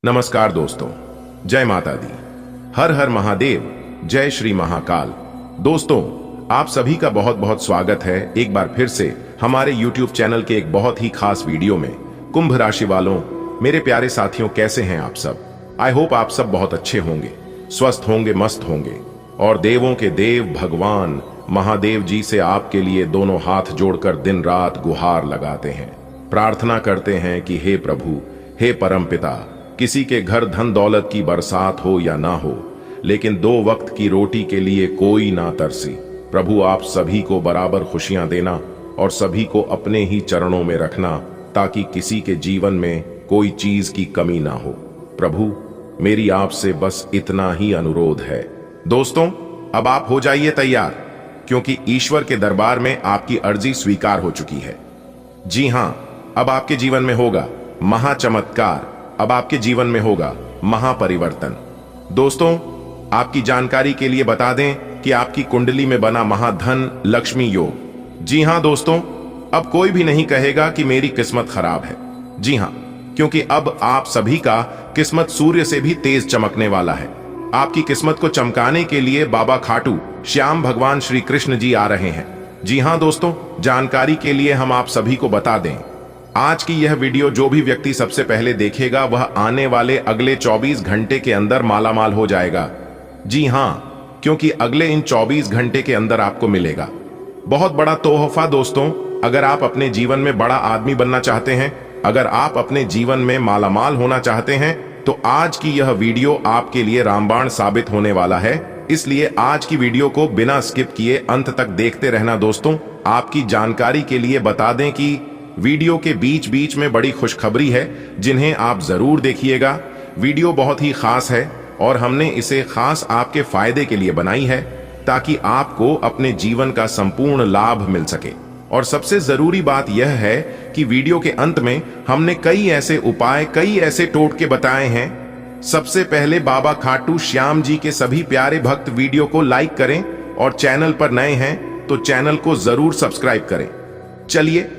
नमस्कार दोस्तों, जय माता दी। हर हर महादेव, जय श्री महाकाल। दोस्तों, आप सभी का बहुत बहुत स्वागत है एक बार फिर से हमारे YouTube चैनल के एक बहुत ही खास वीडियो में। कुंभ राशि वालों, मेरे प्यारे साथियों, कैसे हैं आप सब? आई होप आप सब बहुत अच्छे होंगे, स्वस्थ होंगे, मस्त होंगे। और देवों के देव भगवान महादेव जी से आपके लिए दोनों हाथ जोड़कर दिन रात गुहार लगाते हैं, प्रार्थना करते हैं कि हे प्रभु, हे परमपिता, किसी के घर धन दौलत की बरसात हो या ना हो, लेकिन 2 वक्त की रोटी के लिए कोई ना तरसी। प्रभु, आप सभी को बराबर खुशियां देना और सभी को अपने ही चरणों में रखना, ताकि किसी के जीवन में कोई चीज की कमी ना हो। प्रभु, मेरी आपसे बस इतना ही अनुरोध है। दोस्तों, अब आप हो जाइए तैयार, क्योंकि ईश्वर के दरबार में आपकी अर्जी स्वीकार हो चुकी है। जी हां, अब आपके जीवन में होगा महाचमत्कार, अब आपके जीवन में होगा महापरिवर्तन। दोस्तों, आपकी जानकारी के लिए बता दें कि आपकी कुंडली में बना महाधन लक्ष्मी योग। जी हां दोस्तों, अब कोई भी नहीं कहेगा कि मेरी किस्मत खराब है। जी हां, क्योंकि अब आप सभी का किस्मत सूर्य से भी तेज चमकने वाला है। आपकी किस्मत को चमकाने के लिए बाबा खाटू श्याम भगवान श्री कृष्ण जी आ रहे हैं। जी हां दोस्तों, जानकारी के लिए हम आप सभी को बता दें, आज की यह वीडियो जो भी व्यक्ति सबसे पहले देखेगा वह आने वाले अगले 24 घंटे के अंदर मालामाल हो जाएगा। जी हां, क्योंकि अगले इन 24 घंटे के अंदर आपको मिलेगा बहुत बड़ा तोहफा। दोस्तों, अगर आप अपने जीवन में बड़ा आदमी बनना चाहते हैं, अगर आप अपने जीवन में मालामाल होना चाहते हैं, तो आज की यह वीडियो आपके लिए रामबाण साबित होने वाला है। इसलिए आज की वीडियो को बिना स्किप किए अंत तक देखते रहना। दोस्तों, आपकी जानकारी के लिए बता दें कि वीडियो के बीच बीच में बड़ी खुशखबरी है, जिन्हें आप जरूर देखिएगा। वीडियो बहुत ही खास है और हमने इसे खास आपके फायदे के लिए बनाई है, ताकि आपको अपने जीवन का संपूर्ण लाभ मिल सके। और सबसे जरूरी बात यह है कि वीडियो के अंत में हमने कई ऐसे उपाय, कई ऐसे टोटके बताए हैं। सबसे पहले बाबा खाटू श्याम जी के सभी प्यारे भक्त वीडियो को लाइक करें और चैनल पर नए हैं तो चैनल को जरूर सब्सक्राइब करें। चलिए,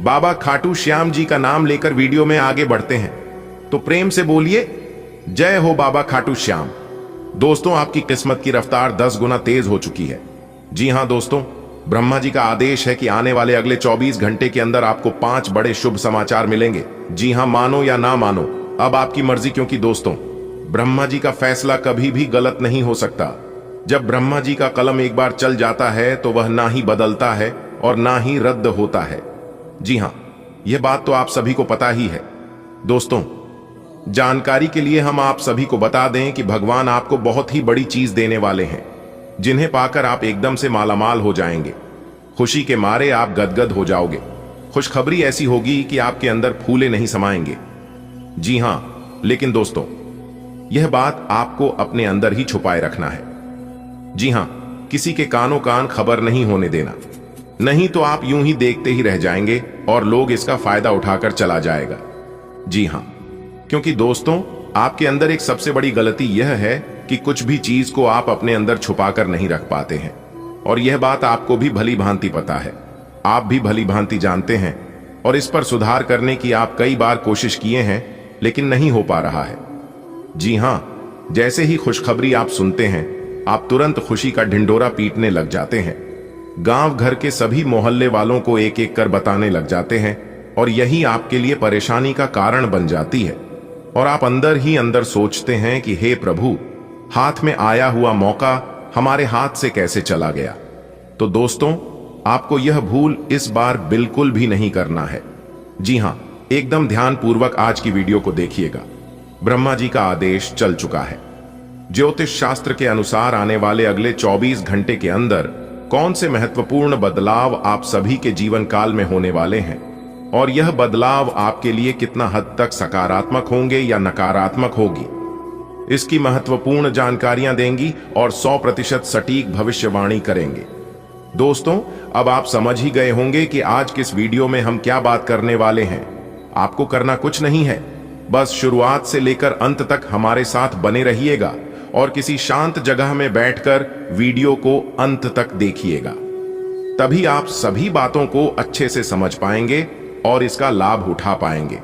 बाबा खाटू श्याम जी का नाम लेकर वीडियो में आगे बढ़ते हैं, तो प्रेम से बोलिए, जय हो बाबा खाटू श्याम। दोस्तों, आपकी किस्मत की रफ्तार 10 गुना तेज हो चुकी है। जी हां दोस्तों, ब्रह्मा जी का आदेश है कि आने वाले अगले 24 घंटे के अंदर आपको 5 बड़े शुभ समाचार मिलेंगे। जी हां, मानो या ना मानो, अब आपकी मर्जी, क्योंकि दोस्तों, ब्रह्मा जी का फैसला कभी भी गलत नहीं हो सकता। जब ब्रह्मा जी का कलम एक बार चल जाता है तो वह ना ही बदलता है और ना ही रद्द होता है। जी हां, यह बात तो आप सभी को पता ही है। दोस्तों, जानकारी के लिए हम आप सभी को बता दें कि भगवान आपको बहुत ही बड़ी चीज देने वाले हैं, जिन्हें पाकर आप एकदम से मालामाल हो जाएंगे। खुशी के मारे आप गदगद हो जाओगे। खुशखबरी ऐसी होगी कि आपके अंदर फूले नहीं समाएंगे। जी हां, लेकिन दोस्तों, यह बात आपको अपने अंदर ही छुपाए रखना है। जी हां, किसी के कानों कान खबर नहीं होने देना, नहीं तो आप यूं ही देखते ही रह जाएंगे और लोग इसका फायदा उठाकर चला जाएगा। जी हां, क्योंकि दोस्तों, आपके अंदर एक सबसे बड़ी गलती यह है कि कुछ भी चीज को आप अपने अंदर छुपाकर नहीं रख पाते हैं। और यह बात आपको भी भली भांति पता है, आप भी भली भांति जानते हैं, और इस पर सुधार करने की आप कई बार कोशिश किए हैं, लेकिन नहीं हो पा रहा है। जी हां, जैसे ही खुशखबरी आप सुनते हैं, आप तुरंत खुशी का ढिंढोरा पीटने लग जाते हैं, गांव घर के सभी मोहल्ले वालों को एक एक कर बताने लग जाते हैं, और यही आपके लिए परेशानी का कारण बन जाती है। और आप अंदर ही अंदर सोचते हैं कि हे प्रभु, हाथ में आया हुआ मौका हमारे हाथ से कैसे चला गया। तो दोस्तों, आपको यह भूल इस बार बिल्कुल भी नहीं करना है। जी हां, एकदम ध्यानपूर्वक आज की वीडियो को देखिएगा। ब्रह्मा जी का आदेश चल चुका है। ज्योतिष शास्त्र के अनुसार आने वाले अगले 24 घंटे के अंदर कौन से महत्वपूर्ण बदलाव आप सभी के जीवन काल में होने वाले हैं, और यह बदलाव आपके लिए कितना हद तक सकारात्मक होंगे या नकारात्मक होगी, इसकी महत्वपूर्ण जानकारियां देंगी और 100% सटीक भविष्यवाणी करेंगे। दोस्तों, अब आप समझ ही गए होंगे कि आज किस वीडियो में हम क्या बात करने वाले हैं। आपको करना कुछ नहीं है, बस शुरुआत से लेकर अंत तक हमारे साथ बने रहिएगा और किसी शांत जगह में बैठकर वीडियो को अंत तक देखिएगा। तभी आप सभी बातों को अच्छे से समझ पाएंगे और इसका लाभ उठा पाएंगे।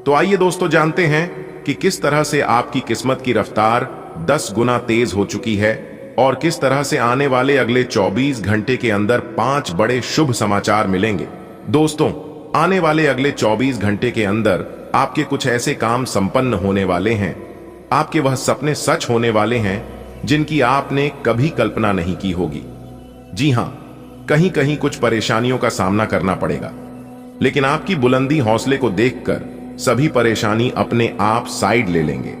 तो आइए दोस्तों, जानते हैं कि किस तरह से आपकी किस्मत की रफ्तार 10 गुना तेज हो चुकी है और किस तरह से आने वाले अगले 24 घंटे के अंदर 5 बड़े शुभ समाचार मिलेंगे। दोस्तों, आने वाले अगले 24 घंटे के अंदर आपके कुछ ऐसे काम संपन्न होने वाले हैं, आपके वह सपने सच होने वाले हैं जिनकी आपने कभी कल्पना नहीं की होगी। जी हां, कहीं कहीं कुछ परेशानियों का सामना करना पड़ेगा, लेकिन आपकी बुलंदी हौसले को देखकर सभी परेशानी अपने आप साइड ले लेंगे।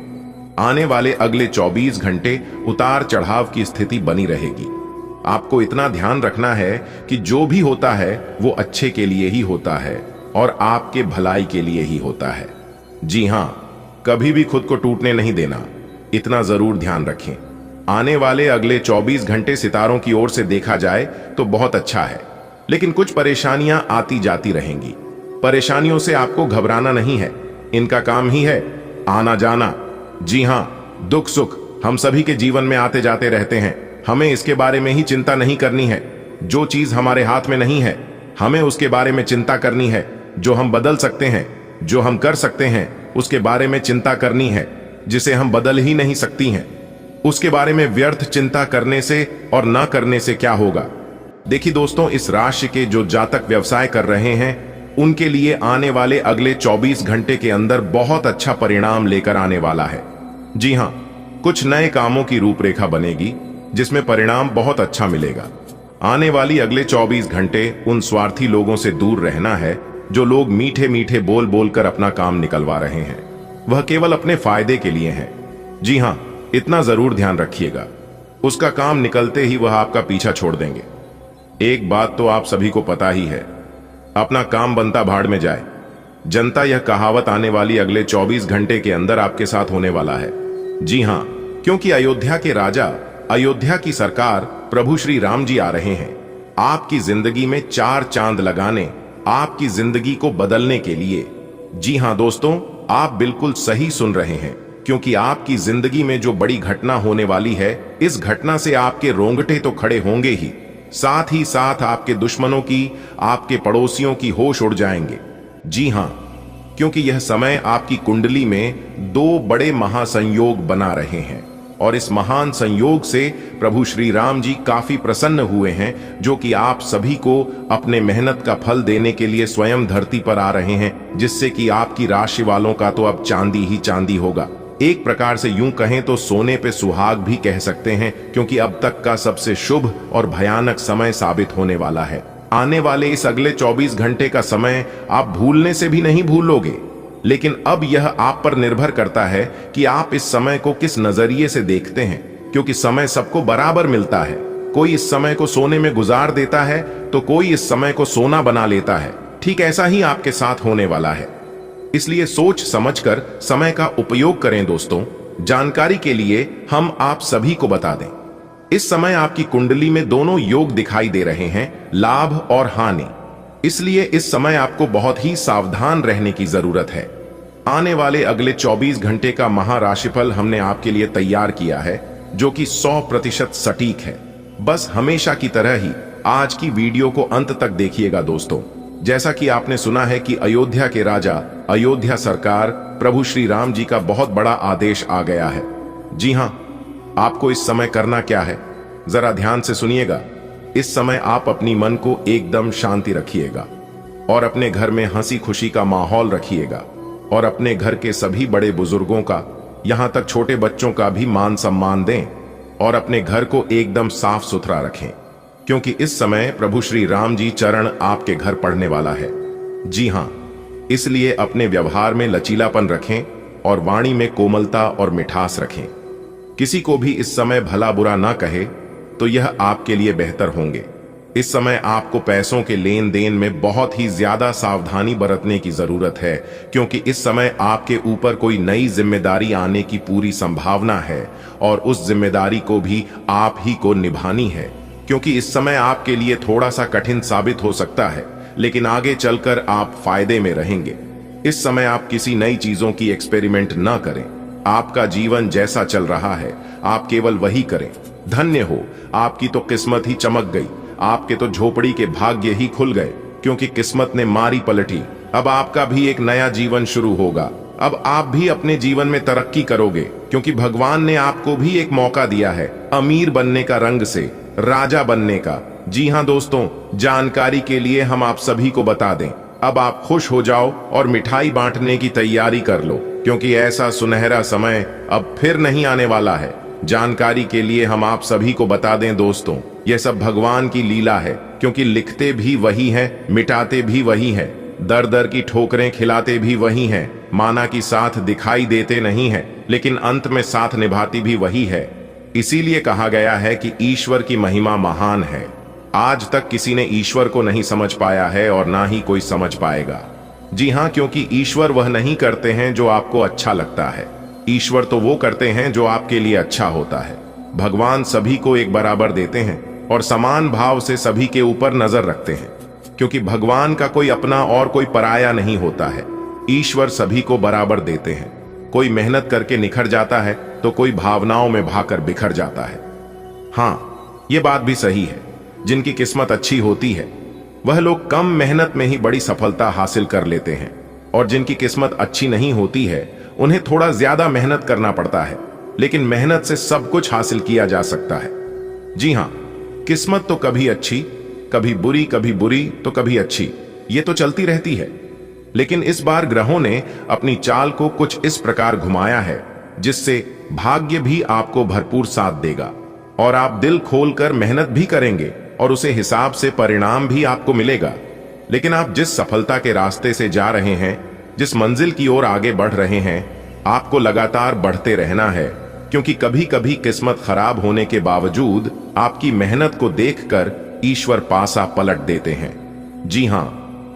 आने वाले अगले 24 घंटे उतार चढ़ाव की स्थिति बनी रहेगी। आपको इतना ध्यान रखना है कि जो भी होता है वो अच्छे के लिए ही होता है और आपके भलाई के लिए ही होता है। जी हां, कभी भी खुद को टूटने नहीं देना, इतना जरूर ध्यान रखें। आने वाले अगले 24 घंटे सितारों की ओर से देखा जाए तो बहुत अच्छा है, लेकिन कुछ परेशानियां आती जाती रहेंगी। परेशानियों से आपको घबराना नहीं है, इनका काम ही है आना जाना। जी हां, दुख सुख हम सभी के जीवन में आते जाते रहते हैं, हमें इसके बारे में ही चिंता नहीं करनी है। जो चीज हमारे हाथ में नहीं है, हमें उसके बारे में चिंता करनी है। जो हम बदल सकते हैं, जो हम कर सकते हैं, उसके बारे में चिंता करनी है। जिसे हम बदल ही नहीं सकती हैं, उसके बारे में व्यर्थ चिंता करने से और ना करने से क्या होगा। देखिए दोस्तों, इस राशि के जो जातक व्यवसाय कर रहे हैं उनके लिए आने वाले अगले 24 घंटे के अंदर बहुत अच्छा परिणाम लेकर आने वाला है। जी हां, कुछ नए कामों की रूपरेखा बनेगी जिसमें परिणाम बहुत अच्छा मिलेगा। आने वाली अगले 24 घंटे उन स्वार्थी लोगों से दूर रहना है जो लोग मीठे मीठे बोल बोलकर अपना काम निकलवा रहे हैं, वह केवल अपने फायदे के लिए हैं। जी हां, इतना जरूर ध्यान रखिएगा, उसका काम निकलते ही वह आपका पीछा छोड़ देंगे। एक बात तो आप सभी को पता ही है, अपना काम बनता भाड़ में जाए। जनता यह कहावत आने वाली अगले 24 घंटे के अंदर आपके साथ होने वाला है। जी हां, क्योंकि अयोध्या के राजा, अयोध्या की सरकार प्रभु श्री राम जी आ रहे हैं आपकी जिंदगी में 4 चांद लगाने, आपकी जिंदगी को बदलने के लिए। जी हां दोस्तों, आप बिल्कुल सही सुन रहे हैं, क्योंकि आपकी जिंदगी में जो बड़ी घटना होने वाली है, इस घटना से आपके रोंगटे तो खड़े होंगे ही, साथ ही साथ आपके दुश्मनों की, आपके पड़ोसियों की होश उड़ जाएंगे। जी हां, क्योंकि यह समय आपकी कुंडली में 2 बड़े महासंयोग बना रहे हैं और इस महान संयोग से प्रभु श्री राम जी काफी प्रसन्न हुए हैं, जो कि आप सभी को अपने मेहनत का फल देने के लिए स्वयं धरती पर आ रहे हैं, जिससे कि आपकी राशि वालों का तो अब चांदी ही चांदी होगा। एक प्रकार से यूं कहें तो सोने पे सुहाग भी कह सकते हैं, क्योंकि अब तक का सबसे शुभ और भयानक समय साबित होने वाला है। आने वाले इस अगले 24 घंटे का समय आप भूलने से भी नहीं भूलोगे, लेकिन अब यह आप पर निर्भर करता है कि आप इस समय को किस नजरिए से देखते हैं, क्योंकि समय सबको बराबर मिलता है। कोई इस समय को सोने में गुजार देता है तो कोई इस समय को सोना बना लेता है। ठीक ऐसा ही आपके साथ होने वाला है, इसलिए सोच समझकर समय का उपयोग करें। दोस्तों, जानकारी के लिए हम आप सभी को बता दें, इस समय आपकी कुंडली में दोनों योग दिखाई दे रहे हैं, लाभ और हानि। इसलिए इस समय आपको बहुत ही सावधान रहने की जरूरत है। आने वाले अगले 24 घंटे का महाराशिफल हमने आपके लिए तैयार किया है, जो कि 100% सटीक है। बस हमेशा की तरह ही आज की वीडियो को अंत तक देखिएगा। दोस्तों, जैसा कि आपने सुना है कि अयोध्या के राजा, अयोध्या सरकार, प्रभु श्री राम जी का बहुत बड़ा आदेश आ गया है। जी हां, आपको इस समय करना क्या है, जरा ध्यान से सुनिएगा। इस समय आप अपनी मन को एकदम शांति रखिएगा और अपने घर में हंसी खुशी का माहौल रखिएगा और अपने घर के सभी बड़े बुजुर्गों का, यहां तक छोटे बच्चों का भी मान सम्मान दें और अपने घर को एकदम साफ सुथरा रखें, क्योंकि इस समय प्रभु श्री राम जी चरण आपके घर पड़ने वाला है। जी हां, इसलिए अपने व्यवहार में लचीलापन रखें और वाणी में कोमलता और मिठास रखें। किसी को भी इस समय भला बुरा ना कहे तो यह आपके लिए बेहतर होंगे। इस समय आपको पैसों के लेन देन में बहुत ही ज्यादा सावधानी बरतने की जरूरत है, क्योंकि इस समय आपके ऊपर कोई नई जिम्मेदारी आने की पूरी संभावना है और उस जिम्मेदारी को भी आप ही को निभानी है। क्योंकि इस समय आपके लिए थोड़ा सा कठिन साबित हो सकता है, लेकिन आगे चलकर आप फायदे में रहेंगे। इस समय आप किसी नई चीजों की एक्सपेरिमेंट ना करें। आपका जीवन जैसा चल रहा है आप केवल वही करें। धन्य हो, आपकी तो किस्मत ही चमक गई, आपके तो झोपड़ी के भाग्य ही खुल गए, क्योंकि किस्मत ने मारी पलटी। अब आपका भी एक नया जीवन शुरू होगा। अब आप भी अपने जीवन में तरक्की करोगे, क्योंकि भगवान ने आपको भी एक मौका दिया है अमीर बनने का, रंग से राजा बनने का। जी हां दोस्तों, जानकारी के लिए हम आप सभी को बता दें, अब आप खुश हो जाओ और मिठाई बांटने की तैयारी कर लो, क्योंकि ऐसा सुनहरा समय अब फिर नहीं आने वाला है। जानकारी के लिए हम आप सभी को बता दें दोस्तों, यह सब भगवान की लीला है, क्योंकि लिखते भी वही हैं, मिटाते भी वही हैं, दर दर की ठोकरें खिलाते भी वही हैं, माना कि साथ दिखाई देते नहीं हैं, लेकिन अंत में साथ निभाती भी वही है। इसीलिए कहा गया है कि ईश्वर की महिमा महान है। आज तक किसी ने ईश्वर को नहीं समझ पाया है और ना ही कोई समझ पाएगा। जी हां, क्योंकि ईश्वर वह नहीं करते हैं जो आपको अच्छा लगता है, ईश्वर तो वो करते हैं जो आपके लिए अच्छा होता है। भगवान सभी को एक बराबर देते हैं और समान भाव से सभी के ऊपर नजर रखते हैं, क्योंकि भगवान का कोई अपना और कोई पराया नहीं होता है। ईश्वर सभी को बराबर देते हैं। कोई मेहनत करके निखर जाता है तो कोई भावनाओं में भाकर बिखर जाता है। हां, यह बात भी सही है, जिनकी किस्मत अच्छी होती है वह लोग कम मेहनत में ही बड़ी सफलता हासिल कर लेते हैं, और जिनकी किस्मत अच्छी नहीं होती है उन्हें थोड़ा ज्यादा मेहनत करना पड़ता है, लेकिन मेहनत से सब कुछ हासिल किया जा सकता है। जी हां, किस्मत तो कभी अच्छी, कभी बुरी, कभी बुरी तो कभी अच्छी, ये तो चलती रहती है। लेकिन इस बार ग्रहों ने अपनी चाल को कुछ इस प्रकार घुमाया है जिससे भाग्य भी आपको भरपूर साथ देगा, और आप दिल खोलकर मेहनत भी करेंगे और उसे हिसाब से परिणाम भी आपको मिलेगा। लेकिन आप जिस सफलता के रास्ते से जा रहे हैं, जिस मंजिल की ओर आगे बढ़ रहे हैं, आपको लगातार बढ़ते रहना है, क्योंकि कभी कभी किस्मत खराब होने के बावजूद आपकी मेहनत को देखकर ईश्वर पासा पलट देते हैं। जी हां,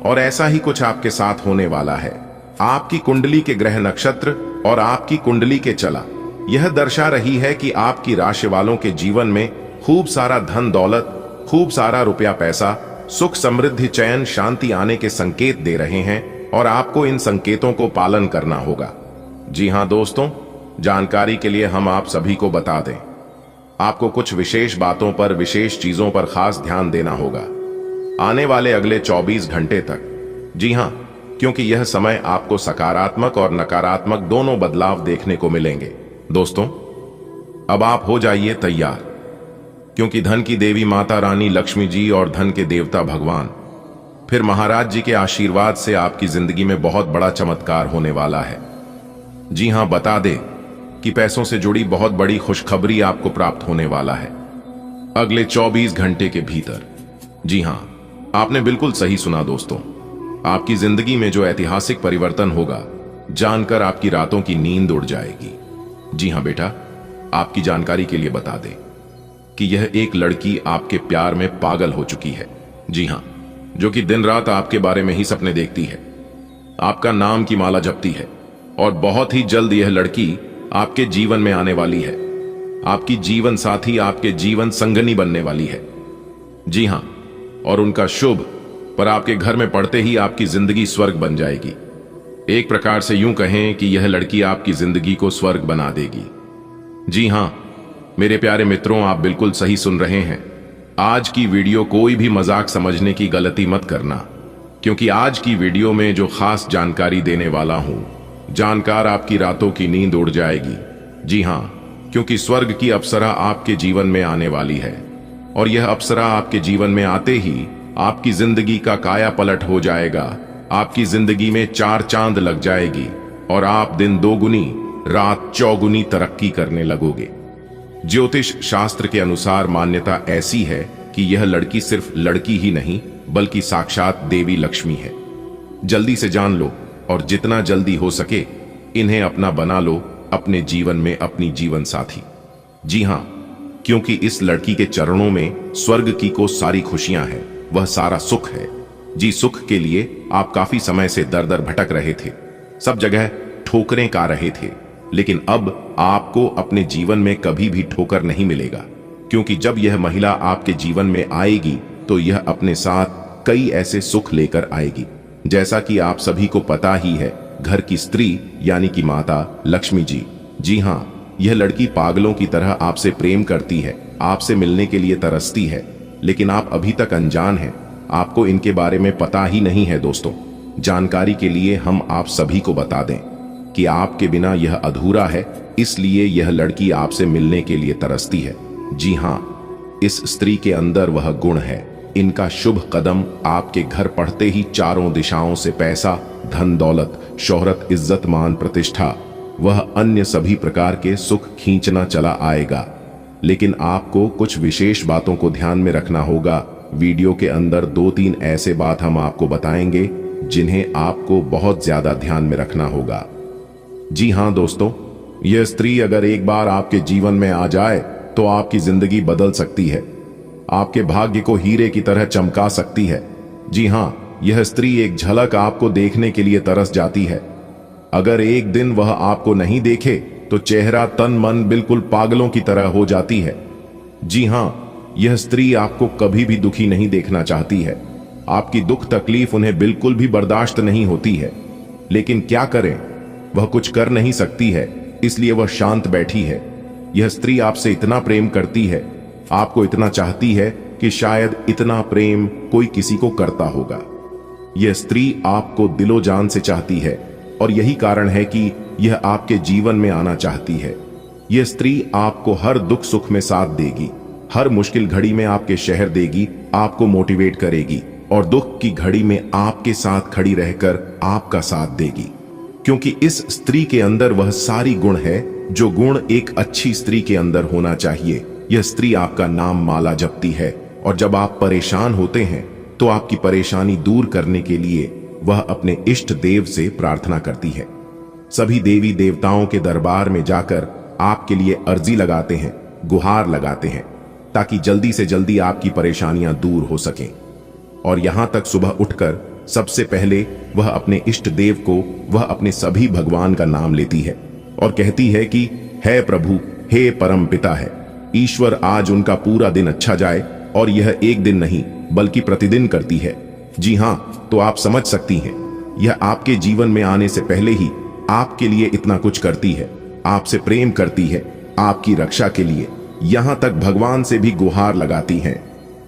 और ऐसा ही कुछ आपके साथ होने वाला है। आपकी कुंडली के ग्रह नक्षत्र और आपकी कुंडली के चला यह दर्शा रही है कि आपकी राशि वालों के जीवन में खूब सारा धन दौलत, खूब सारा रुपया पैसा, सुख समृद्धि, चैन, शांति आने के संकेत दे रहे हैं, और आपको इन संकेतों को पालन करना होगा। जी हां दोस्तों, जानकारी के लिए हम आप सभी को बता दें, आपको कुछ विशेष बातों पर, विशेष चीजों पर खास ध्यान देना होगा आने वाले अगले 24 घंटे तक। जी हां, क्योंकि यह समय आपको सकारात्मक और नकारात्मक दोनों बदलाव देखने को मिलेंगे। दोस्तों, अब आप हो जाइए तैयार, क्योंकि धन की देवी माता रानी लक्ष्मी जी और धन के देवता भगवान फिर महाराज जी के आशीर्वाद से आपकी जिंदगी में बहुत बड़ा चमत्कार होने वाला है। जी हां, बता दें कि पैसों से जुड़ी बहुत बड़ी खुशखबरी आपको प्राप्त होने वाला है अगले 24 घंटे के भीतर। जी हां, आपने बिल्कुल सही सुना दोस्तों, आपकी जिंदगी में जो ऐतिहासिक परिवर्तन होगा जानकर आपकी रातों की नींद उड़ जाएगी। जी हां बेटा, आपकी जानकारी के लिए बता दें कि यह एक लड़की आपके प्यार में पागल हो चुकी है। जी हां, जो कि दिन रात आपके बारे में ही सपने देखती है, आपका नाम की माला जपती है, और बहुत ही जल्द यह लड़की आपके जीवन में आने वाली है। आपकी जीवन साथी, आपके जीवन संगनी बनने वाली है। जी हां, और उनका शुभ पर आपके घर में पड़ते ही आपकी जिंदगी स्वर्ग बन जाएगी। एक प्रकार से यूं कहें कि यह लड़की आपकी जिंदगी को स्वर्ग बना देगी। जी हां मेरे प्यारे मित्रों, आप बिल्कुल सही सुन रहे हैं। आज की वीडियो कोई भी मजाक समझने की गलती मत करना, क्योंकि आज की वीडियो में जो खास जानकारी देने वाला हूं, जानकर आपकी रातों की नींद उड़ जाएगी। जी हां, क्योंकि स्वर्ग की अप्सरा आपके जीवन में आने वाली है, और यह अप्सरा आपके जीवन में आते ही आपकी जिंदगी का काया पलट हो जाएगा। आपकी जिंदगी में 4 चांद लग जाएगी, और आप दिन 2 गुनी रात 4 गुनी तरक्की करने लगोगे। ज्योतिष शास्त्र के अनुसार मान्यता ऐसी है कि यह लड़की सिर्फ लड़की ही नहीं, बल्कि साक्षात देवी लक्ष्मी है। जल्दी से जान लो, और जितना जल्दी हो सके इन्हें अपना बना लो, अपने जीवन में अपनी जीवन साथी। जी हां, क्योंकि इस लड़की के चरणों में स्वर्ग की को सारी खुशियां हैं, वह सारा सुख है। जी, सुख के लिए आप काफी समय से दर दर भटक रहे थे, सब जगह ठोकरें खा रहे थे, लेकिन अब आपको अपने जीवन में कभी भी ठोकर नहीं मिलेगा, क्योंकि जब यह महिला आपके जीवन में आएगी तो यह अपने साथ कई ऐसे सुख लेकर आएगी। जैसा कि आप सभी को पता ही है, घर की स्त्री यानी कि माता लक्ष्मी जी। जी हां, यह लड़की पागलों की तरह आपसे प्रेम करती है, आपसे मिलने के लिए तरसती है, लेकिन आप अभी तक अनजान हैं, आपको इनके बारे में पता ही नहीं है। दोस्तों, जानकारी के लिए हम आप सभी को बता दें, कि आपके बिना यह अधूरा है, इसलिए यह लड़की आपसे मिलने के लिए तरसती है। जी हां, इस स्त्री के अंदर वह गुण है। इनका शुभ कदम आपके घर पड़ते ही चारों दिशाओं से पैसा, धन दौलत, शोहरत, इज्जत, मान, प्रतिष्ठा, वह अन्य सभी प्रकार के सुख खींचना चला आएगा। लेकिन आपको कुछ विशेष बातों को ध्यान में रखना होगा। वीडियो के अंदर 2-3 ऐसे बात हम आपको बताएंगे जिन्हें आपको बहुत ज्यादा ध्यान में रखना होगा। जी हां दोस्तों, यह स्त्री अगर एक बार आपके जीवन में आ जाए तो आपकी जिंदगी बदल सकती है, आपके भाग्य को हीरे की तरह चमका सकती है। जी हां, यह स्त्री एक झलक आपको देखने के लिए तरस जाती है। अगर एक दिन वह आपको नहीं देखे तो चेहरा, तन, मन बिल्कुल पागलों की तरह हो जाती है। जी हां, यह स्त्री आपको कभी भी दुखी नहीं देखना चाहती है। आपकी दुख तकलीफ उन्हें बिल्कुल भी बर्दाश्त नहीं होती है। लेकिन क्या करें, वह कुछ कर नहीं सकती है, इसलिए वह शांत बैठी है। यह स्त्री आपसे इतना प्रेम करती है, आपको इतना चाहती है कि शायद इतना प्रेम कोई किसी को करता होगा। यह स्त्री आपको दिलो जान से चाहती है और यही कारण है कि यह आपके जीवन में आना चाहती है। यह स्त्री आपको हर दुख सुख में साथ देगी, हर मुश्किल घड़ी में आपके शहर देगी, आपको मोटिवेट करेगी और दुख की घड़ी में आपके साथ खड़ी रहकर आपका साथ देगी। क्योंकि इस स्त्री के अंदर वह सारी गुण है जो गुण एक अच्छी स्त्री के अंदर होना चाहिए। यह स्त्री आपका नाम माला जपती है और जब आप परेशान होते हैं तो आपकी परेशानी दूर करने के लिए वह अपने इष्ट देव से प्रार्थना करती है। सभी देवी देवताओं के दरबार में जाकर आपके लिए अर्जी लगाते हैं, गुहार लगाते हैं, ताकि जल्दी से जल्दी आपकी परेशानियां दूर हो सकें। और यहां तक सुबह उठकर सबसे पहले वह अपने इष्ट देव को, वह अपने सभी भगवान का नाम लेती है और कहती है कि हे प्रभु, हे परम पिता है ईश्वर, आज उनका पूरा दिन अच्छा जाए। और यह एक दिन नहीं बल्कि प्रतिदिन करती है। जी हां, तो आप समझ सकती हैं, यह आपके जीवन में आने से पहले ही आपके लिए इतना कुछ करती है, आपसे प्रेम करती है, आपकी रक्षा के लिए, यहां तक भगवान से भी गुहार लगाती हैं।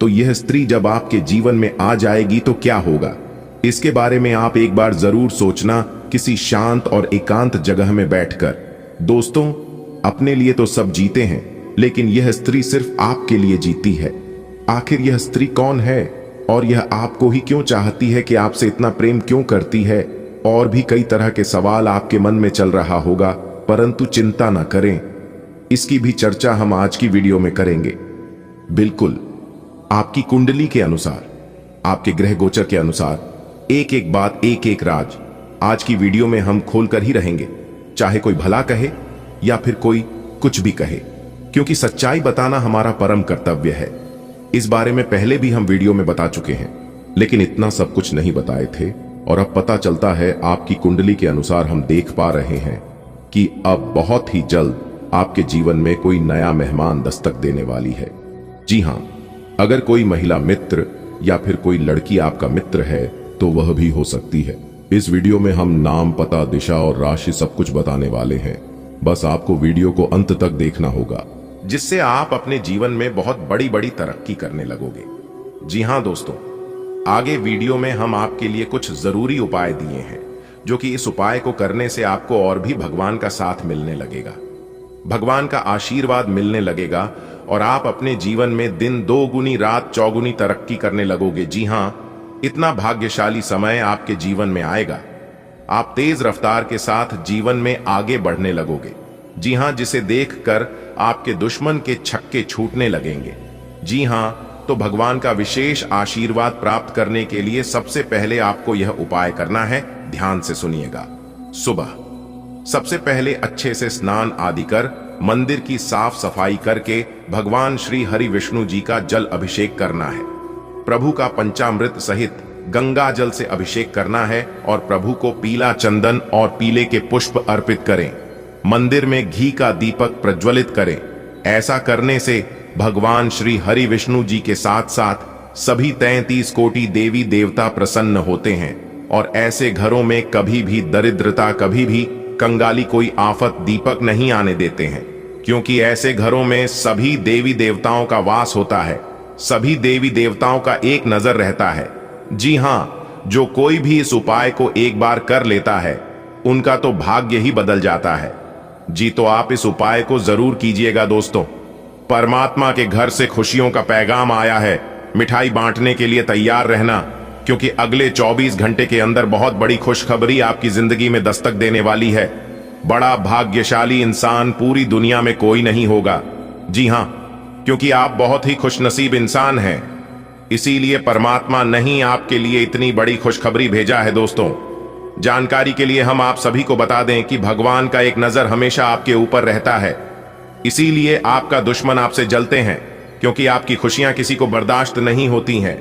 तो यह स्त्री जब आपके जीवन में आ जाएगी तो क्या होगा, इसके बारे में आप एक बार जरूर सोचना, किसी शांत और एकांत जगह में बैठकर। दोस्तों, अपने लिए तो सब जीते हैं, लेकिन यह स्त्री सिर्फ आपके लिए जीती है। आखिर यह स्त्री कौन है और यह आपको ही क्यों चाहती है, कि आपसे इतना प्रेम क्यों करती है? और भी कई तरह के सवाल आपके मन में चल रहा होगा, परंतु चिंता ना करें, इसकी भी चर्चा हम आज की वीडियो में करेंगे। बिल्कुल आपकी कुंडली के अनुसार, आपके ग्रह गोचर के अनुसार एक एक बात, एक एक राज आज की वीडियो में हम खोलकर ही रहेंगे, चाहे कोई भला कहे या फिर कोई कुछ भी कहे, क्योंकि सच्चाई बताना हमारा परम कर्तव्य है। इस बारे में पहले भी हम वीडियो में बता चुके हैं, लेकिन इतना सब कुछ नहीं बताए थे। और अब पता चलता है आपकी कुंडली के अनुसार हम देख पा रहे हैं कि अब बहुत ही जल्द आपके जीवन में कोई नया मेहमान दस्तक देने वाली है। जी हां, अगर कोई महिला मित्र या फिर कोई लड़की आपका मित्र है तो वह भी हो सकती है। इस वीडियो में हम नाम, पता, दिशा और राशि सब कुछ बताने वाले हैं। बस आपको वीडियो को अंत तक देखना होगा, जिससे आप अपने जीवन में बहुत बड़ी बड़ी तरक्की करने लगोगे। जी हां दोस्तों, आगे वीडियो में हम आपके लिए कुछ जरूरी उपाय दिए हैं, जो कि इस उपाय को करने से आपको और भी भगवान का साथ मिलने लगेगा, भगवान का आशीर्वाद मिलने लगेगा और आप अपने जीवन में दिन दोगुनी रात चौगुनी तरक्की करने लगोगे। जी हां, इतना भाग्यशाली समय आपके जीवन में आएगा, आप तेज रफ्तार के साथ जीवन में आगे बढ़ने लगोगे। जी हां, जिसे देखकर आपके दुश्मन के छक्के छूटने लगेंगे। जी हां, तो भगवान का विशेष आशीर्वाद प्राप्त करने के लिए सबसे पहले आपको यह उपाय करना है। ध्यान से सुनिएगा। सुबह सबसे पहले अच्छे से स्नान आदि कर मंदिर की साफ सफाई करके भगवान श्री हरि विष्णु जी का जल अभिषेक करना है। प्रभु का पंचामृत सहित गंगा जल से अभिषेक करना है और प्रभु को पीला चंदन और पीले के पुष्प अर्पित करें। मंदिर में घी का दीपक प्रज्वलित करें। ऐसा करने से भगवान श्री हरि विष्णु जी के साथ साथ सभी 33 कोटि देवी देवता प्रसन्न होते हैं और ऐसे घरों में कभी भी दरिद्रता, कभी भी कंगाली, कोई आफत, दीपक नहीं आने देते हैं, क्योंकि ऐसे घरों में सभी देवी देवताओं का वास होता है, सभी देवी देवताओं का एक नजर रहता है। जी हां, जो कोई भी इस उपाय को एक बार कर लेता है उनका तो भाग्य ही बदल जाता है। जी तो आप इस उपाय को जरूर कीजिएगा दोस्तों। परमात्मा के घर से खुशियों का पैगाम आया है। मिठाई बांटने के लिए तैयार रहना, क्योंकि अगले 24 घंटे के अंदर बहुत बड़ी खुशखबरी आपकी जिंदगी में दस्तक देने वाली है। बड़ा भाग्यशाली इंसान पूरी दुनिया में कोई नहीं होगा। जी हां, क्योंकि आप बहुत ही खुशनसीब इंसान हैं, इसीलिए परमात्मा नहीं आपके लिए इतनी बड़ी खुशखबरी भेजा है दोस्तों। जानकारी के लिए हम आप सभी को बता दें कि भगवान का एक नजर हमेशा आपके ऊपर रहता है, इसीलिए आपका दुश्मन आपसे जलते हैं, क्योंकि आपकी खुशियां किसी को बर्दाश्त नहीं होती हैं।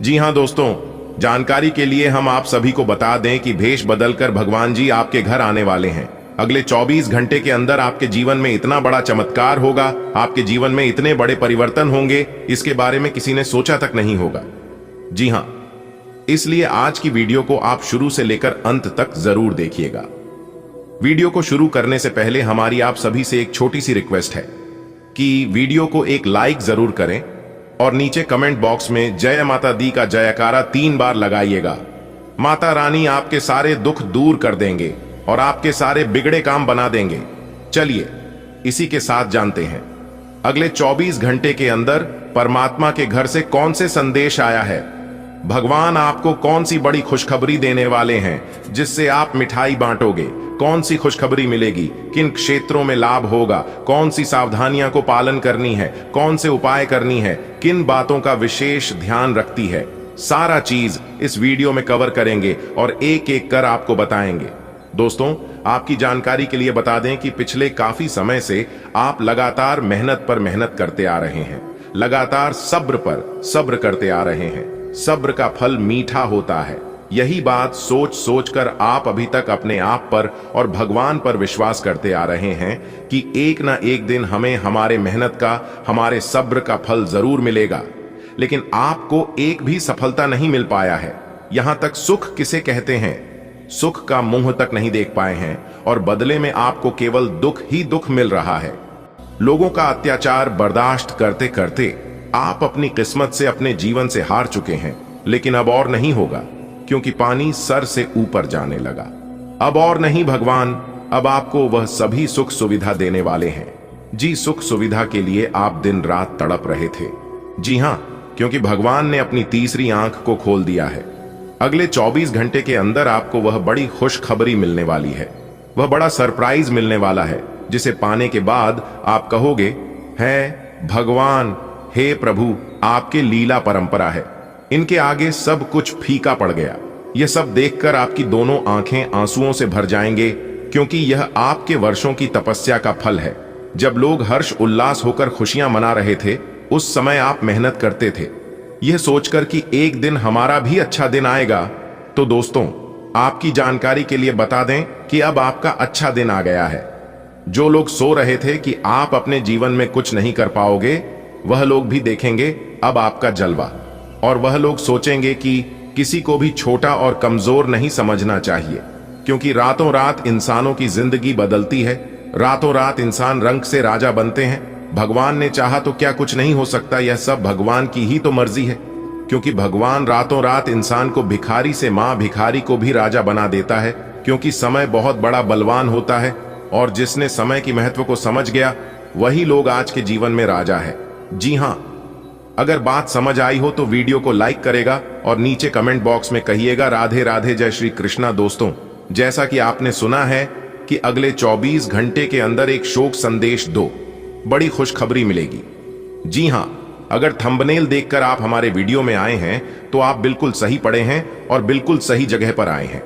जी हां दोस्तों, जानकारी के लिए हम आप सभी को बता दें कि भेष बदलकर भगवान जी आपके घर आने वाले हैं। अगले 24 घंटे के अंदर आपके जीवन में इतना बड़ा चमत्कार होगा, आपके जीवन में इतने बड़े परिवर्तन होंगे, इसके बारे में किसी ने सोचा तक नहीं होगा। जी हां, इसलिए आज की वीडियो को आप शुरू से लेकर अंत तक जरूर देखिएगा। वीडियो को शुरू करने से पहले हमारी आप सभी से एक छोटी सी रिक्वेस्ट है कि वीडियो को एक लाइक जरूर करें और नीचे कमेंट बॉक्स में जय माता दी का जयकारा 3 बार लगाइएगा। माता रानी आपके सारे दुख दूर कर देंगे और आपके सारे बिगड़े काम बना देंगे। चलिए इसी के साथ जानते हैं अगले 24 घंटे के अंदर परमात्मा के घर से कौन से संदेश आया है। भगवान आपको कौन सी बड़ी खुशखबरी देने वाले हैं जिससे आप मिठाई बांटोगे। कौन सी खुशखबरी मिलेगी, किन क्षेत्रों में लाभ होगा, कौन सी सावधानियां को पालन करनी है, कौन से उपाय करनी है, किन बातों का विशेष ध्यान रखती है, सारा चीज इस वीडियो में कवर करेंगे और एक एक कर आपको बताएंगे। दोस्तों, आपकी जानकारी के लिए बता दें कि पिछले काफी समय से आप लगातार मेहनत पर मेहनत करते आ रहे हैं, लगातार सब्र पर सब्र करते आ रहे हैं। सब्र का फल मीठा होता है। यही बात सोच सोच कर आप अभी तक अपने आप पर और भगवान पर विश्वास करते आ रहे हैं कि एक ना एक दिन हमें हमारे मेहनत का, हमारे सब्र का फल जरूर मिलेगा। लेकिन आपको एक भी सफलता नहीं मिल पाया है। यहां तक सुख किसे कहते हैं, सुख का मुंह तक नहीं देख पाए हैं और बदले में आपको केवल दुख ही दुख मिल रहा है। लोगों का अत्याचार बर्दाश्त करते करते आप अपनी किस्मत से, अपने जीवन से हार चुके हैं। लेकिन अब और नहीं होगा, क्योंकि पानी सर से ऊपर जाने लगा। अब और नहीं भगवान, अब आपको वह सभी सुख सुविधा देने वाले हैं। जी, सुख सुविधा के लिए आप दिन रात तड़प रहे थे। जी हां, क्योंकि भगवान ने अपनी तीसरी आंख को खोल दिया है। अगले 24 घंटे के अंदर आपको वह बड़ी खुशखबरी मिलने वाली है। वह बड़ा सरप्राइज मिलने वाला है, जिसे पाने के बाद आप कहोगे, है भगवान, हे प्रभु, आपके लीला परंपरा है। इनके आगे सब कुछ फीका पड़ गया। यह सब देखकर आपकी दोनों आंखें आंसुओं से भर जाएंगे, क्योंकि यह आपके वर्षों की तपस्या का फल है। जब लोग हर्ष उल्लास होकर खुशियां मना रहे थे, उस समय आप मेहनत करते थे, यह सोचकर कि एक दिन हमारा भी अच्छा दिन आएगा। तो दोस्तों, आपकी जानकारी के लिए बता दें कि अब आपका अच्छा दिन आ गया है। जो लोग सो रहे थे कि आप अपने जीवन में कुछ नहीं कर पाओगे, वह लोग भी देखेंगे अब आपका जलवा, और वह लोग सोचेंगे कि किसी को भी छोटा और कमजोर नहीं समझना चाहिए, क्योंकि रातों रात इंसानों की जिंदगी बदलती है। रातों रात इंसान रंग से राजा बनते हैं। भगवान ने चाहा तो क्या कुछ नहीं हो सकता, यह सब भगवान की ही तो मर्जी है। क्योंकि भगवान रातों रात इंसान को भिखारी से मां भिखारी को भी राजा बना देता है, क्योंकि समय बहुत बड़ा बलवान होता है, और जिसने समय की महत्व को समझ गया, वही लोग आज के जीवन में राजा है। जी हां, अगर बात समझ आई हो तो वीडियो को लाइक करेगा और नीचे कमेंट बॉक्स में कहिएगा राधे राधे, जय श्री कृष्णा। दोस्तों, जैसा कि आपने सुना है कि अगले 24 घंटे के अंदर एक शोक संदेश दो बड़ी खुशखबरी मिलेगी। जी हां, अगर थंबनेल देखकर आप हमारे वीडियो में आए हैं तो आप बिल्कुल सही पढ़े हैं और बिल्कुल सही जगह पर आए हैं।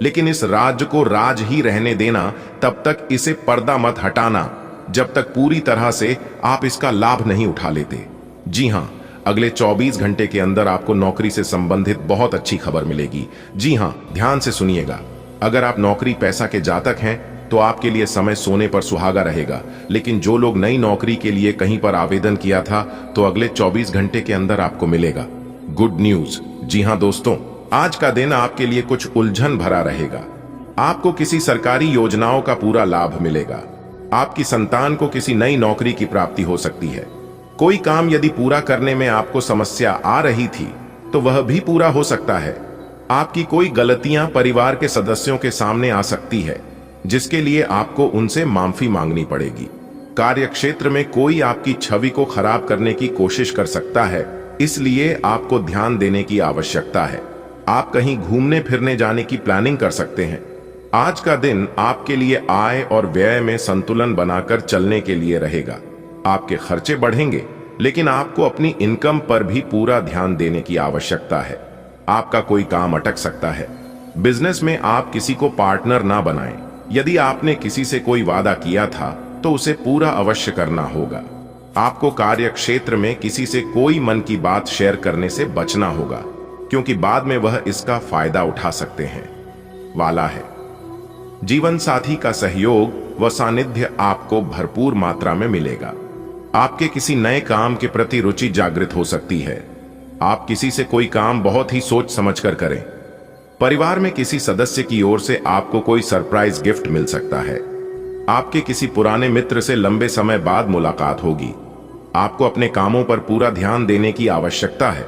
लेकिन इस राज को राज ही रहने देना, तब तक इसे पर्दा मत हटाना जब तक पूरी तरह से आप इसका लाभ नहीं उठा लेते। जी हां, अगले 24 घंटे के अंदर आपको नौकरी से संबंधित बहुत अच्छी खबर मिलेगी। जी हां, ध्यान से सुनिएगा। अगर आप नौकरी पैसा के जातक हैं तो आपके लिए समय सोने पर सुहागा रहेगा। लेकिन जो लोग नई नौकरी के लिए कहीं पर आवेदन किया था, तो अगले 24 घंटे के अंदर आपको मिलेगा गुड न्यूज। जी हां दोस्तों, आज का दिन आपके लिए कुछ उलझन भरा रहेगा। आपको किसी सरकारी योजनाओं का पूरा लाभ मिलेगा। आपकी संतान को किसी नई नौकरी की प्राप्ति हो सकती है। कोई काम यदि पूरा करने में आपको समस्या आ रही थी तो वह भी पूरा हो सकता है। आपकी कोई गलतियां परिवार के सदस्यों के सामने आ सकती है, जिसके लिए आपको उनसे माफी मांगनी पड़ेगी। कार्य क्षेत्र में कोई आपकी छवि को खराब करने की कोशिश कर सकता है, इसलिए आपको ध्यान देने की आवश्यकता है। आप कहीं घूमने फिरने जाने की प्लानिंग कर सकते हैं। आज का दिन आपके लिए आय और व्यय में संतुलन बनाकर चलने के लिए रहेगा। आपके खर्चे बढ़ेंगे, लेकिन आपको अपनी इनकम पर भी पूरा ध्यान देने की आवश्यकता है। आपका कोई काम अटक सकता है। बिजनेस में आप किसी को पार्टनर ना बनाएं। यदि आपने किसी से कोई वादा किया था तो उसे पूरा अवश्य करना होगा। आपको कार्य क्षेत्र में किसी से कोई मन की बात शेयर करने से बचना होगा, क्योंकि बाद में वह इसका फायदा उठा सकते हैं वाला है। जीवन साथी का सहयोग व सानिध्य आपको भरपूर मात्रा में मिलेगा। आपके किसी नए काम के प्रति रुचि जागृत हो सकती है। आप किसी से कोई काम बहुत ही सोच समझकर करें। परिवार में किसी सदस्य की ओर से आपको कोई सरप्राइज गिफ्ट मिल सकता है। आपके किसी पुराने मित्र से लंबे समय बाद मुलाकात होगी। आपको अपने कामों पर पूरा ध्यान देने की आवश्यकता है।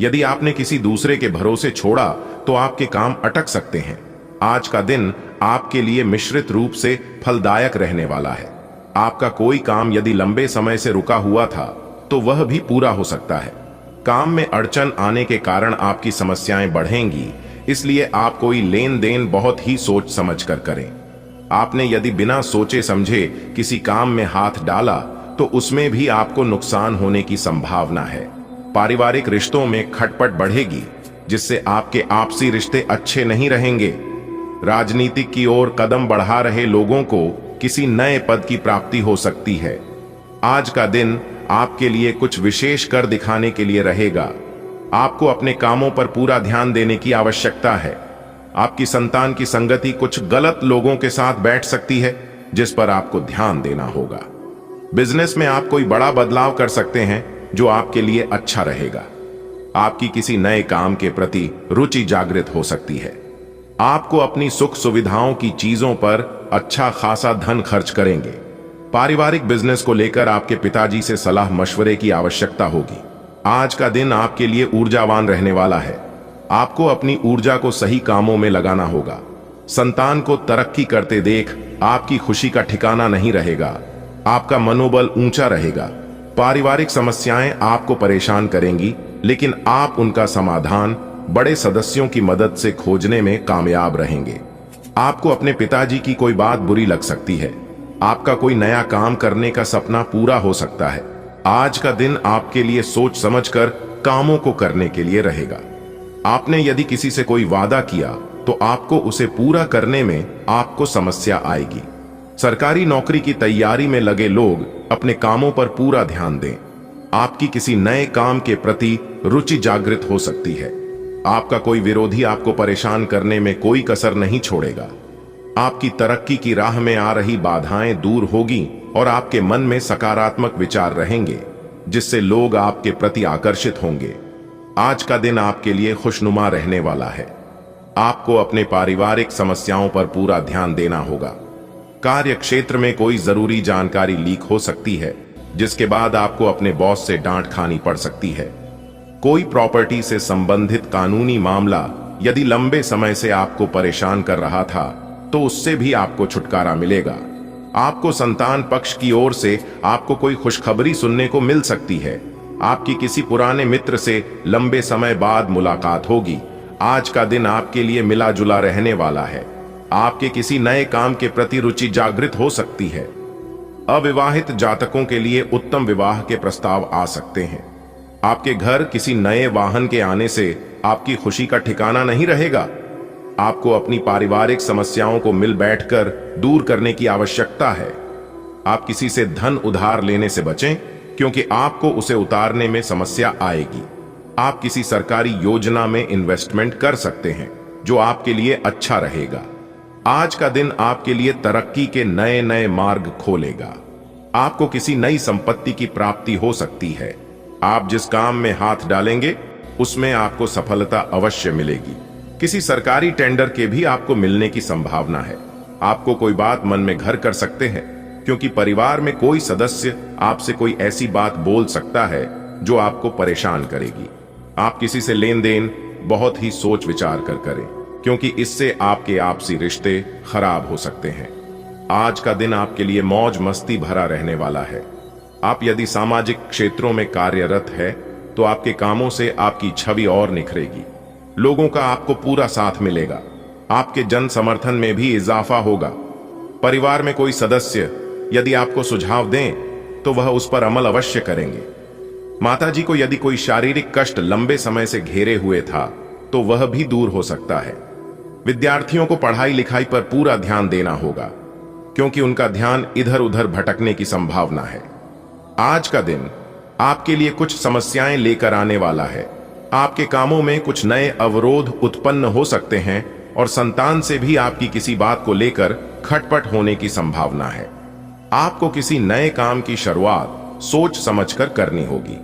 यदि आपने किसी दूसरे के भरोसे छोड़ा तो आपके काम अटक सकते हैं। आज का दिन आपके लिए मिश्रित रूप से फलदायक रहने वाला है। आपका कोई काम यदि लंबे समय से रुका हुआ था तो वह भी पूरा हो सकता है। काम में अड़चन आने के कारण आपकी समस्याएं बढ़ेंगी, इसलिए आप कोई लेन देन बहुत ही सोच समझ कर करें। आपने यदि बिना सोचे समझे किसी काम में हाथ डाला तो उसमें भी आपको नुकसान होने की संभावना है। पारिवारिक रिश्तों में खटपट बढ़ेगी, जिससे आपके आपसी रिश्ते अच्छे नहीं रहेंगे। राजनीतिक की ओर कदम बढ़ा रहे लोगों को किसी नए पद की प्राप्ति हो सकती है। आज का दिन आपके लिए कुछ विशेष कर दिखाने के लिए रहेगा। आपको अपने कामों पर पूरा ध्यान देने की आवश्यकता है। आपकी संतान की संगति कुछ गलत लोगों के साथ बैठ सकती है, जिस पर आपको ध्यान देना होगा। बिजनेस में आप कोई बड़ा बदलाव कर सकते हैं जो आपके लिए अच्छा रहेगा। आपकी किसी नए काम के प्रति रुचि जागृत हो सकती है। आपको अपनी सुख सुविधाओं की चीजों पर अच्छा खासा धन खर्च करेंगे। पारिवारिक बिजनेस को लेकर आपके पिताजी से सलाह मशवरे की आवश्यकता होगी। आज का दिन आपके लिए ऊर्जावान रहने वाला है। आपको अपनी ऊर्जा को सही कामों में लगाना होगा। संतान को तरक्की करते देख आपकी खुशी का ठिकाना नहीं रहेगा। आपका मनोबल ऊंचा रहेगा। पारिवारिक समस्याएं आपको परेशान करेंगी, लेकिन आप उनका समाधान बड़े सदस्यों की मदद से खोजने में कामयाब रहेंगे। आपको अपने पिताजी की कोई बात बुरी लग सकती है। आपका कोई नया काम करने का सपना पूरा हो सकता है। आज का दिन आपके लिए सोच समझकर कामों को करने के लिए रहेगा। आपने यदि किसी से कोई वादा किया तो आपको उसे पूरा करने में आपको समस्या आएगी। सरकारी नौकरी की तैयारी में लगे लोग अपने कामों पर पूरा ध्यान दें। आपकी किसी नए काम के प्रति रुचि जागृत हो सकती है। आपका कोई विरोधी आपको परेशान करने में कोई कसर नहीं छोड़ेगा। आपकी तरक्की की राह में आ रही बाधाएं दूर होगी और आपके मन में सकारात्मक विचार रहेंगे, जिससे लोग आपके प्रति आकर्षित होंगे। आज का दिन आपके लिए खुशनुमा रहने वाला है। आपको अपने पारिवारिक समस्याओं पर पूरा ध्यान देना होगा। कार्य क्षेत्र में कोई जरूरी जानकारी लीक हो सकती है, जिसके बाद आपको अपने बॉस से डांट खानी पड़ सकती है। कोई प्रॉपर्टी से संबंधित कानूनी मामला यदि लंबे समय से आपको परेशान कर रहा था तो उससे भी आपको छुटकारा मिलेगा। आपको संतान पक्ष की ओर से आपको कोई खुशखबरी सुनने को मिल सकती है। आपकी किसी पुराने मित्र से लंबे समय बाद मुलाकात होगी। आज का दिन आपके लिए मिला जुला रहने वाला है। आपके किसी नए काम के प्रति रुचि जागृत हो सकती है। अविवाहित जातकों के लिए उत्तम विवाह के प्रस्ताव आ सकते हैं। आपके घर किसी नए वाहन के आने से आपकी खुशी का ठिकाना नहीं रहेगा। आपको अपनी पारिवारिक समस्याओं को मिल बैठकर दूर करने की आवश्यकता है। आप किसी से धन उधार लेने से बचें, क्योंकि आपको उसे उतारने में समस्या आएगी। आप किसी सरकारी योजना में इन्वेस्टमेंट कर सकते हैं, जो आपके लिए अच्छा रहेगा। आज का दिन आपके लिए तरक्की के नए नए मार्ग खोलेगा। आपको किसी नई संपत्ति की प्राप्ति हो सकती है। आप जिस काम में हाथ डालेंगे उसमें आपको सफलता अवश्य मिलेगी। किसी सरकारी टेंडर के भी आपको मिलने की संभावना है। आपको कोई बात मन में घर कर सकते हैं, क्योंकि परिवार में कोई सदस्य आपसे कोई ऐसी बात बोल सकता है जो आपको परेशान करेगी। आप किसी से लेन देन बहुत ही सोच विचार कर करें, क्योंकि इससे आपके आपसी रिश्ते खराब हो सकते हैं। आज का दिन आपके लिए मौज मस्ती भरा रहने वाला है। आप यदि सामाजिक क्षेत्रों में कार्यरत है तो आपके कामों से आपकी छवि और निखरेगी। लोगों का आपको पूरा साथ मिलेगा। आपके जन समर्थन में भी इजाफा होगा। परिवार में कोई सदस्य यदि आपको सुझाव दें तो वह उस पर अमल अवश्य करेंगे। माताजी को यदि कोई शारीरिक कष्ट लंबे समय से घेरे हुए था तो वह भी दूर हो सकता है। विद्यार्थियों को पढ़ाई लिखाई पर पूरा ध्यान देना होगा, क्योंकि उनका ध्यान इधर उधर भटकने की संभावना है। आज का दिन आपके लिए कुछ समस्याएं लेकर आने वाला है। आपके कामों में कुछ नए अवरोध उत्पन्न हो सकते हैं और संतान से भी आपकी किसी बात को लेकर खटपट होने की संभावना है। आपको किसी नए काम की शुरुआत सोच समझकर करनी होगी।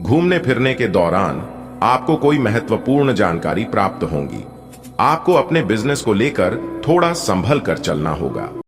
घूमने फिरने के दौरान आपको कोई महत्वपूर्ण जानकारी प्राप्त होगी। आपको अपने बिजनेस को लेकर थोड़ा संभल कर चलना होगा।